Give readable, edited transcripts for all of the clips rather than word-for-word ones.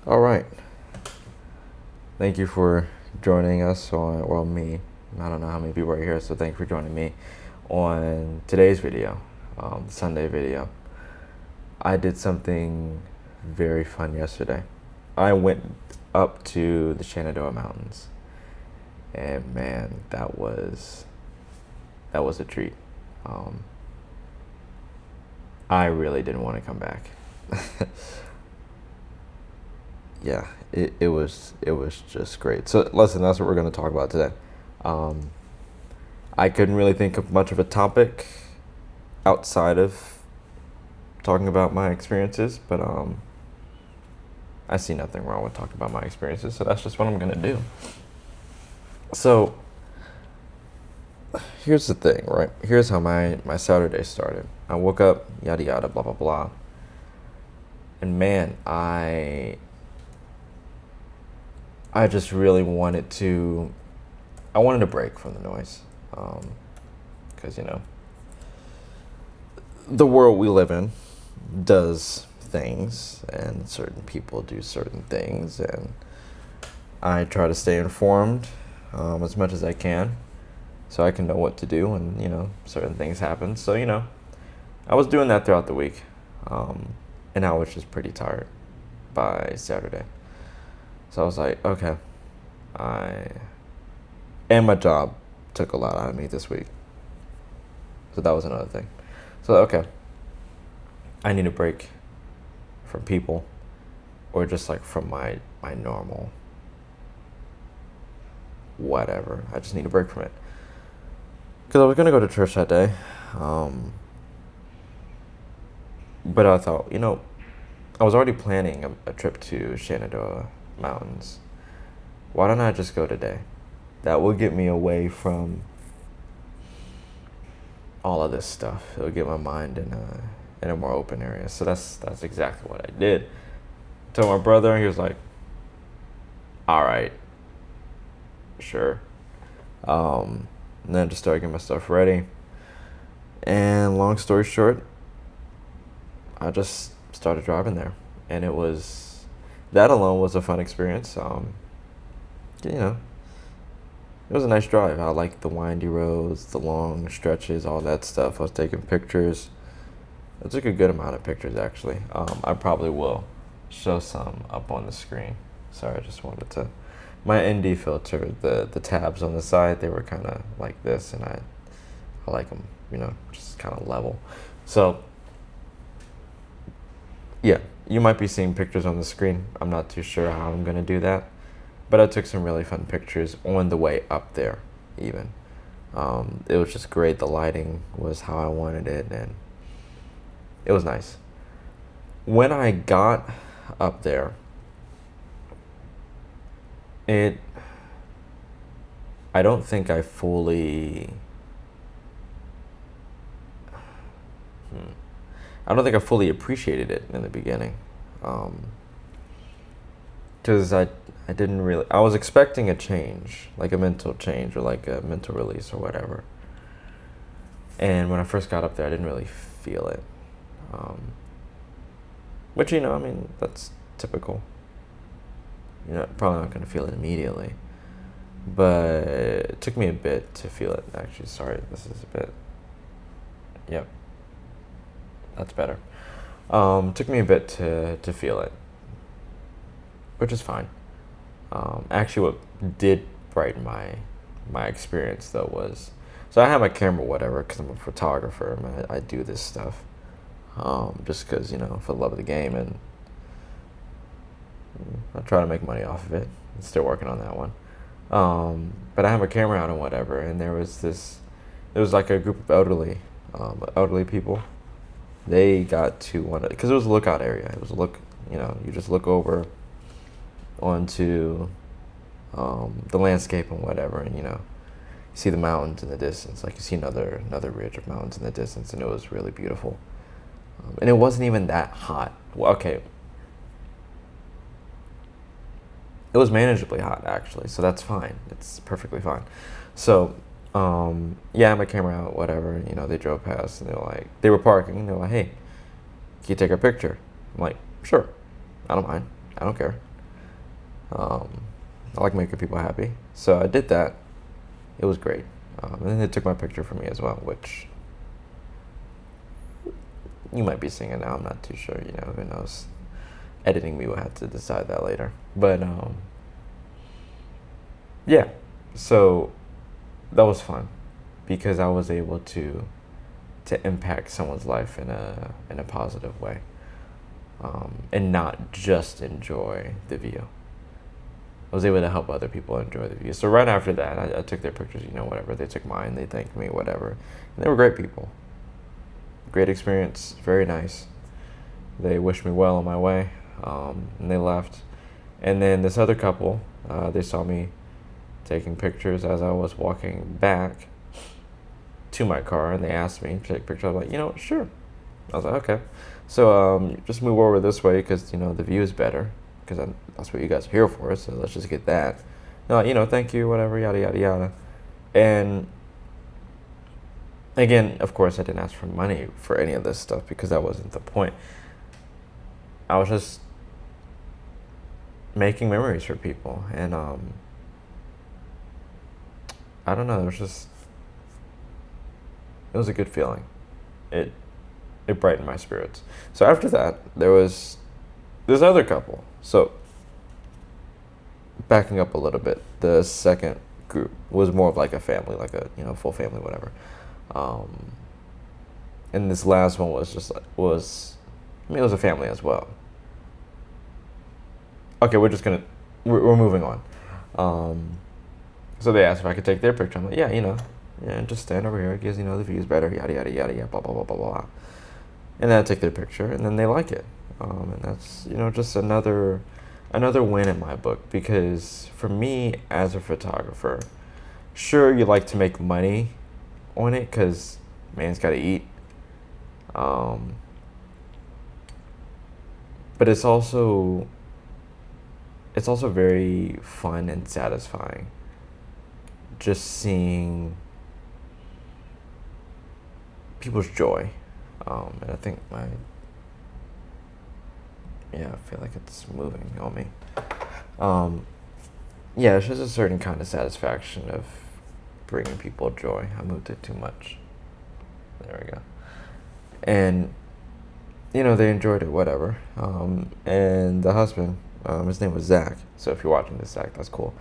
All right. Thank you for joining us on, well, me. I don't know how many people are here, so thank you for joining me on today's video, Sunday video. I did something very fun yesterday. I went up to the Shenandoah Mountains, and man, that was a treat. I really didn't want to come back. Yeah, it was just great. So listen, that's what we're going to talk about today. I couldn't really think of much of a topic outside of talking about my experiences, but I see nothing wrong with talking about my experiences, so that's just what I'm going to do. So here's the thing, right? Here's how my Saturday started. I woke up, yada yada, blah blah blah, and man, I just really wanted to. I wanted a break from the noise, because the world we live in does things, and certain people do certain things, and I try to stay informed as much as I can, so I can know what to do when certain things happen. So I was doing that throughout the week, and I was just pretty tired by Saturday. So I was like, okay, and my job took a lot out of me this week. So that was another thing. So, okay, I need a break from people, or just like from my normal whatever. I just need a break from it. Because I was going to go to church that day. But I thought, I was already planning a trip to Shenandoah Mountains. Why don't I just go today? That will get me away from all of this stuff. It'll get my mind in a more open area. So that's exactly what I did. Told my brother, and he was like, all right, sure. And then just started getting my stuff ready. And long story short, I just started driving there. And that alone was a fun experience. It was a nice drive. I liked the windy roads, the long stretches, all that stuff. I was taking pictures. I took a good amount of pictures, actually. I probably will show some up on the screen. Sorry, I just wanted to. My ND filter, the tabs on the side, they were kind of like this, and I like them, just kind of level. So, yeah, you might be seeing pictures on the screen. I'm not too sure how I'm going to do that. But I took some really fun pictures on the way up there, even. It was just great. The lighting was how I wanted it, and it was nice. When I got up there, I don't think I fully... I don't think I fully appreciated it in the beginning. Because I didn't really... I was expecting a change, like a mental change or like a mental release or whatever. And when I first got up there, I didn't really feel it. Which, that's typical. You're probably not going to feel it immediately. But it took me a bit to feel it, actually. Sorry, this is a bit... Yep. That's better. Took me a bit to feel it, which is fine. Actually, what did brighten my experience, though, was... So I have my camera, whatever, because I'm a photographer, and I do this stuff. Just because, for the love of the game, and I try to make money off of it. I'm still working on that one. But I have my camera out and whatever, and there was like a group of elderly people. They got to because it was a lookout area. It was you just look over onto the landscape and whatever, and you see the mountains in the distance. Like you see another ridge of mountains in the distance, and it was really beautiful. And it wasn't even that hot. Well, okay. It was manageably hot, actually, so that's fine. It's perfectly fine. So, yeah, I had my camera out, whatever. They drove past, and they were parking, and they were like, hey, can you take a picture? I'm like, sure. I don't mind. I don't care. Um, I like making people happy, so I did that. It was great. And then they took my picture for me as well, which you might be seeing it now. I'm not too sure. Who knows? Editing me will have to decide that later. But yeah, so that was fun because I was able to impact someone's life in a positive way, and not just enjoy the view. I was able to help other people enjoy the view. So right after that, I took their pictures. Whatever, they took mine. They thanked me. Whatever, and they were great people. Great experience. Very nice. They wished me well on my way, and they left. And then this other couple, they saw me taking pictures as I was walking back to my car, and they asked me to take pictures. I was like, sure. I was like, okay. So just move over this way because the view is better because that's what you guys are here for. So let's just get that. No, thank you, whatever, yada yada yada. And again, of course, I didn't ask for money for any of this stuff because that wasn't the point. I was just making memories for people, and I don't know. It was a good feeling. It brightened my spirits. So after that, there was this other couple. So backing up a little bit, the second group was more of like a family, like a full family, whatever. And this last one was it was a family as well. Okay, we're moving on. So they asked if I could take their picture. I'm like, yeah, just stand over here because the view's better, yada yada yada yada, blah blah blah blah blah. And then I take their picture, and then they like it, and that's just another win in my book because for me as a photographer, sure you like to make money on it because man's got to eat, but it's also very fun and satisfying just seeing people's joy. And I think I feel like it's moving on me. It's just a certain kind of satisfaction of bringing people joy. I moved it too much. There we go. And, they enjoyed it, whatever. And the husband, his name was Zach. So if you're watching this, Zach, that's cool.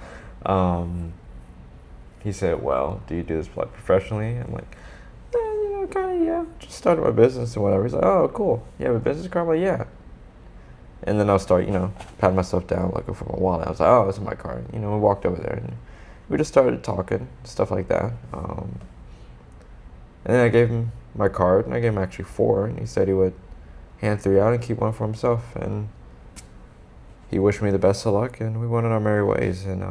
He said, well, do you do this like professionally? I'm like, kind of, yeah. Just started my business and whatever. He's like, oh, cool. You have a business card? I'm like, yeah. And then I'll start, patting myself down, looking for my wallet. I was like, oh, this is my card. We walked over there and we just started talking, stuff like that. And then I gave him my card, and I gave him actually 4, and he said he would hand 3 out and keep 1 for himself. And he wished me the best of luck, and we went on our merry ways. And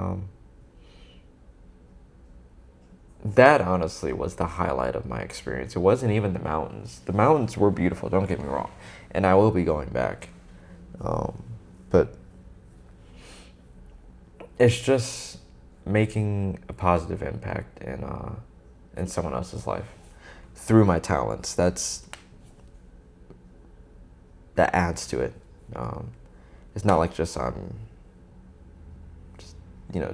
that honestly was the highlight of my experience. It wasn't even the mountains. The mountains were beautiful, don't get me wrong, and I will be going back. But it's just making a positive impact in someone else's life through my talents. That adds to it. It's not like I'm just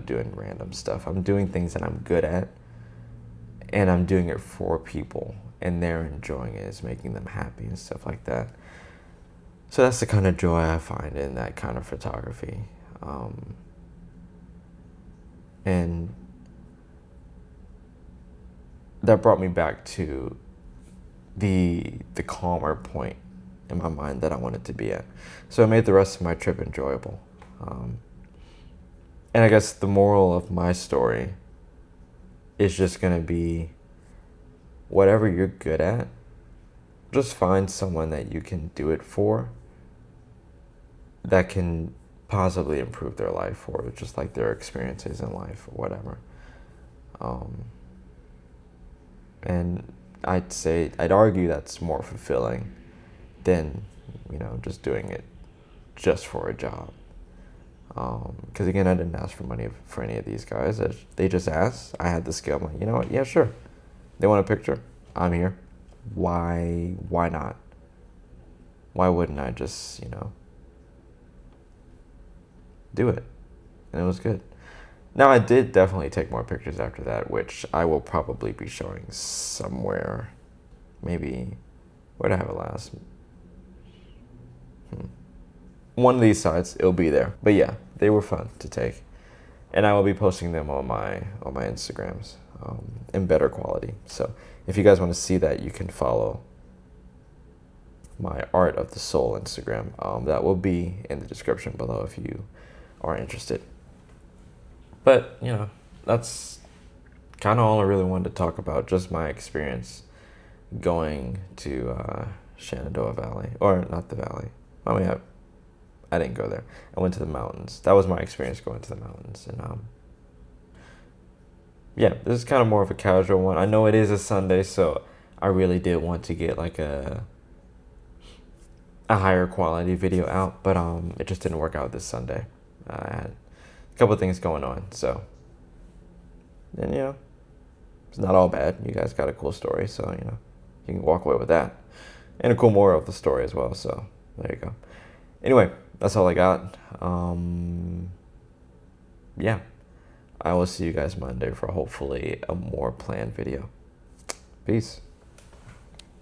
doing random stuff. I'm doing things that I'm good at, and I'm doing it for people, and they're enjoying it. It's making them happy and stuff like that. So that's the kind of joy I find in that kind of photography. And that brought me back to the calmer point in my mind that I wanted to be at. So it made the rest of my trip enjoyable. And I guess the moral of my story is just going to be whatever you're good at, just find someone that you can do it for that can possibly improve their life or just like their experiences in life or whatever. And I'd argue that's more fulfilling than, just doing it just for a job. Because again, I didn't ask for money for any of these guys. They just asked. I had the skill. I'm like, you know what? Yeah, sure. They want a picture. I'm here. Why not? Why wouldn't I just, do it? and it was good. Now, I did definitely take more pictures after that, which I will probably be showing somewhere. Maybe, where did I have it last? One of these sites, it'll be there. But yeah, they were fun to take, and I will be posting them on my Instagrams in better quality. So if you guys want to see that, you can follow my Art of the Soul Instagram. That will be in the description below if you are interested. But you know, that's kind of all I really wanted to talk about. Just my experience going to Shenandoah Valley, or not the valley. I mean, I didn't go there. I went to the mountains. That was my experience going to the mountains. And yeah, this is kind of more of a casual one. I know it is a Sunday, so I really did want to get like a higher quality video out, but it just didn't work out this Sunday. I had a couple of things going on, so, and you know, it's not all bad. You guys got a cool story, so you know, you can walk away with that, and a cool moral of the story as well. So there you go. Anyway, that's all I got. Yeah, I will see you guys Monday for hopefully a more planned video. Peace.